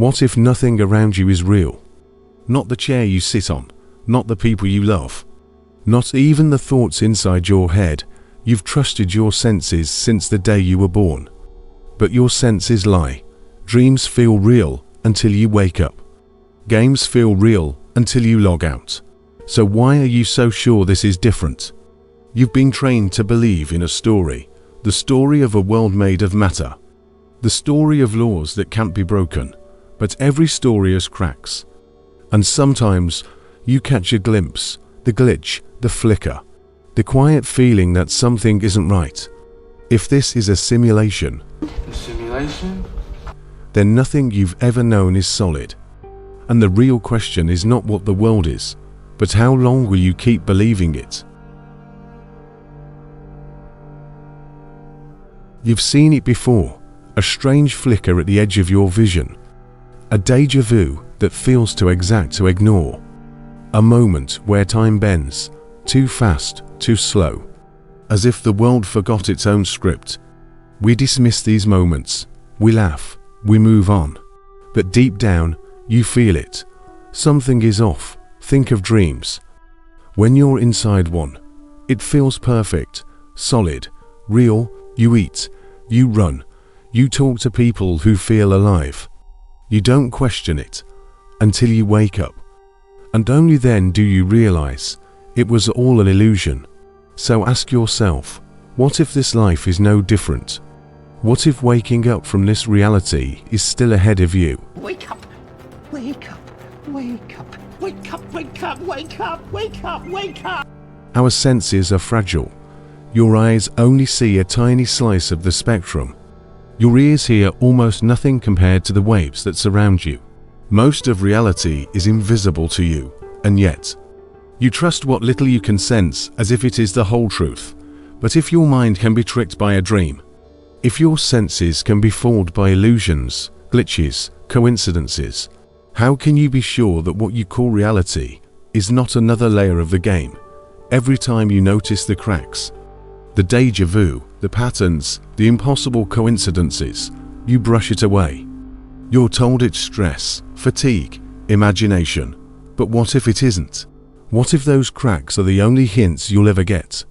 What if nothing around you is real? Not the chair you sit on, not the people you love, not even the thoughts inside your head. You've trusted your senses since the day you were born. But your senses lie. Dreams feel real until you wake up. Games feel real until you log out. So why are you so sure this is different? You've been trained to believe in a story, the story of a world made of matter, the story of laws that can't be broken, but every story has cracks. And sometimes you catch a glimpse, the glitch, the flicker, the quiet feeling that something isn't right. If this is a simulation, then nothing you've ever known is solid. And the real question is not what the world is, but how long will you keep believing it? You've seen it before, a strange flicker at the edge of your vision, a déjà vu that feels too exact to ignore, a moment where time bends, too fast, too slow, as if the world forgot its own script. We dismiss these moments, we laugh, we move on, but deep down, you feel it. Something is off. Think of dreams. When you're inside one, it feels perfect, solid, real. You eat, you run, you talk to people who feel alive. You don't question it until you wake up. And only then do you realize it was all an illusion. So ask yourself, what if this life is no different? What if waking up from this reality is still ahead of you? Wake up! Wake up! Wake up! Wake up! Wake up! Wake up! Wake up! Wake up! Our senses are fragile. Your eyes only see a tiny slice of the spectrum. Your ears hear almost nothing compared to the waves that surround you. Most of reality is invisible to you, and yet, you trust what little you can sense as if it is the whole truth. But if your mind can be tricked by a dream, if your senses can be fooled by illusions, glitches, coincidences, how can you be sure that what you call reality is not another layer of the game? Every time you notice the cracks, the déjà vu, the patterns, the impossible coincidences, you brush it away. You're told it's stress, fatigue, imagination. But what if it isn't? What if those cracks are the only hints you'll ever get?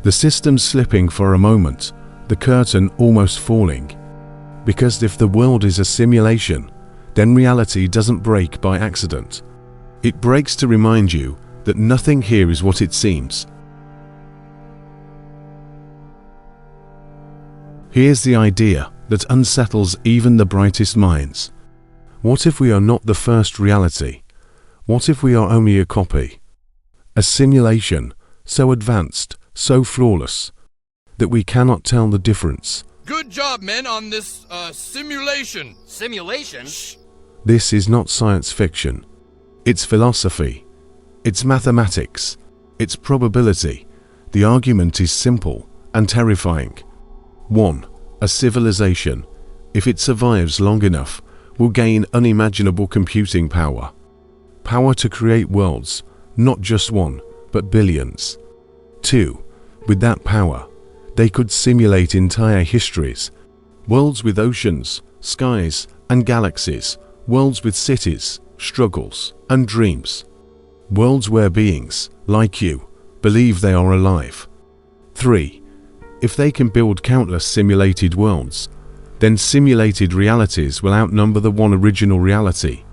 The system's slipping for a moment, the curtain almost falling. Because if the world is a simulation, then reality doesn't break by accident. It breaks to remind you that nothing here is what it seems. Here's the idea that unsettles even the brightest minds. What if we are not the first reality? What if we are only a copy? A simulation, so advanced, so flawless, that we cannot tell the difference. Good job, men, on this, simulation. Simulation? Shh. This is not science fiction. It's philosophy. It's mathematics. It's probability. The argument is simple and terrifying. 1. A civilization, if it survives long enough, will gain unimaginable computing power. Power to create worlds, not just one, but billions. 2. With that power, they could simulate entire histories. Worlds with oceans, skies, and galaxies. Worlds with cities, struggles, and dreams. Worlds where beings, like you, believe they are alive. 3. If they can build countless simulated worlds, then simulated realities will outnumber the one original reality,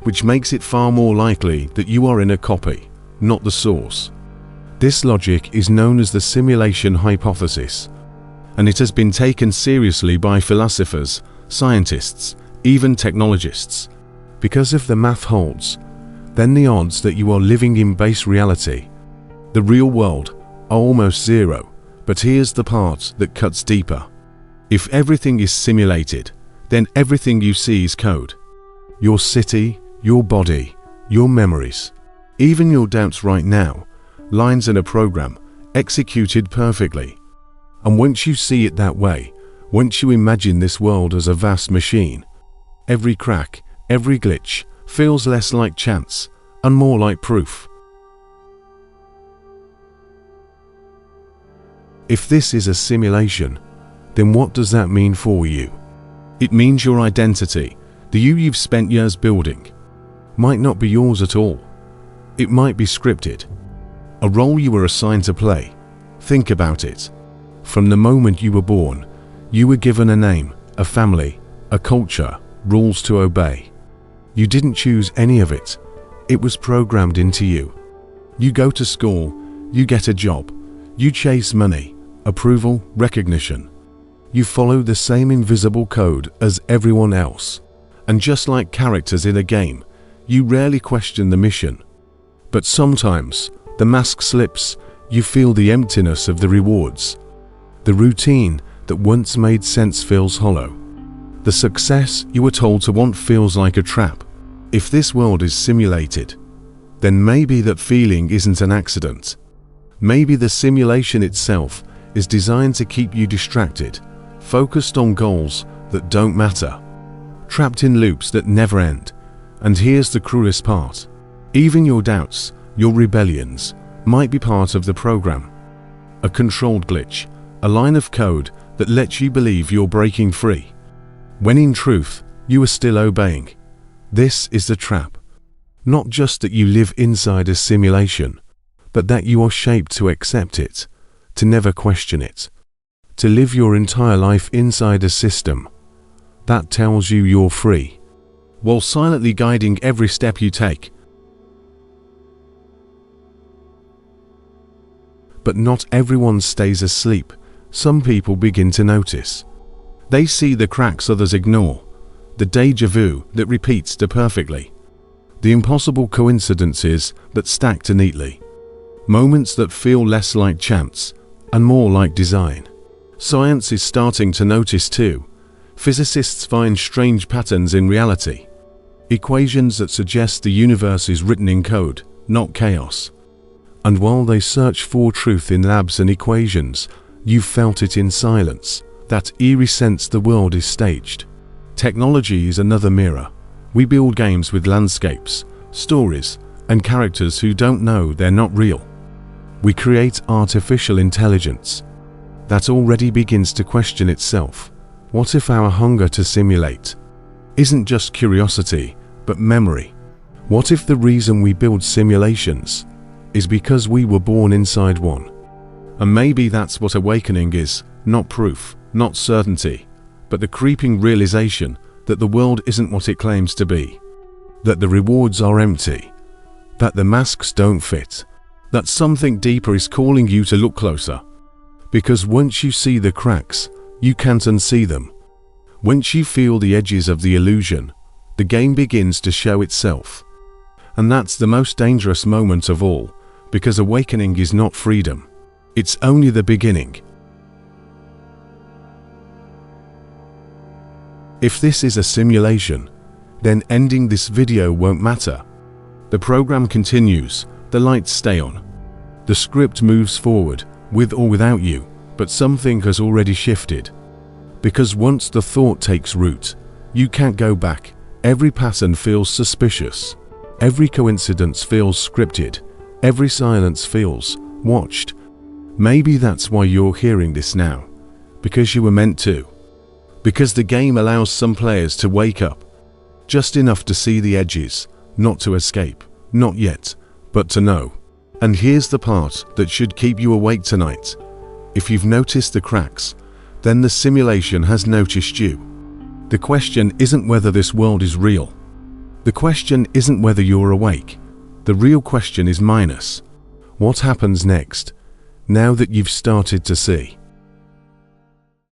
which makes it far more likely that you are in a copy, not the source. This logic is known as the simulation hypothesis, and it has been taken seriously by philosophers, scientists, even technologists. Because if the math holds, then the odds that you are living in base reality, the real world, are almost zero. But here's the part that cuts deeper. If everything is simulated, then everything you see is code. Your city, your body, your memories, even your doubts right now, lines in a program, executed perfectly. And once you see it that way, once you imagine this world as a vast machine, every crack, every glitch, feels less like chance and more like proof. If this is a simulation, then what does that mean for you? It means your identity, The you you've spent years building might not be yours at all. It might be scripted. A role you were assigned to play. Think about it. From the moment you were born, you were given a name, a family, a culture, rules to obey. You didn't choose any of it. It was programmed into you. You go to school, you get a job, you chase money, approval, recognition. You follow the same invisible code as everyone else. And just like characters in a game, you rarely question the mission. But sometimes, the mask slips, you feel the emptiness of the rewards. The routine that once made sense feels hollow. The success you were told to want feels like a trap. If this world is simulated, then maybe that feeling isn't an accident. Maybe the simulation itself is designed to keep you distracted, focused on goals that don't matter, trapped in loops that never end. And here's the cruelest part. Even your doubts, your rebellions, might be part of the program. A controlled glitch, a line of code that lets you believe you're breaking free, when in truth, you are still obeying. This is the trap. Not just that you live inside a simulation, but that you are shaped to accept it, to never question it, to live your entire life inside a system that tells you you're free, while silently guiding every step you take. But not everyone stays asleep. Some people begin to notice. They see the cracks others ignore, the déjà vu that repeats too perfectly, the impossible coincidences that stack too neatly, moments that feel less like chance and more like design. Science is starting to notice too. Physicists find strange patterns in reality, equations that suggest the universe is written in code, not chaos. And while they search for truth in labs and equations, you felt it in silence, that eerie sense the world is staged. Technology is another mirror. We build games with landscapes, stories, and characters who don't know they're not real. We create artificial intelligence that already begins to question itself. What if our hunger to simulate isn't just curiosity, but memory? What if the reason we build simulations is because we were born inside one? And maybe that's what awakening is, not proof, not certainty, but the creeping realization that the world isn't what it claims to be, that the rewards are empty, that the masks don't fit, that something deeper is calling you to look closer. Because once you see the cracks, you can't unsee them. Once you feel the edges of the illusion, the game begins to show itself. And that's the most dangerous moment of all, because awakening is not freedom. It's only the beginning. If this is a simulation, then ending this video won't matter. The program continues, the lights stay on. The script moves forward, with or without you, but something has already shifted. Because once the thought takes root, you can't go back. Every pattern feels suspicious. Every coincidence feels scripted. Every silence feels watched. Maybe that's why you're hearing this now. Because you were meant to. Because the game allows some players to wake up. Just enough to see the edges, not to escape. Not yet, but to know. And here's the part that should keep you awake tonight. If you've noticed the cracks, then the simulation has noticed you. The question isn't whether this world is real. The question isn't whether you're awake. The real question is minus. What happens next, now that you've started to see?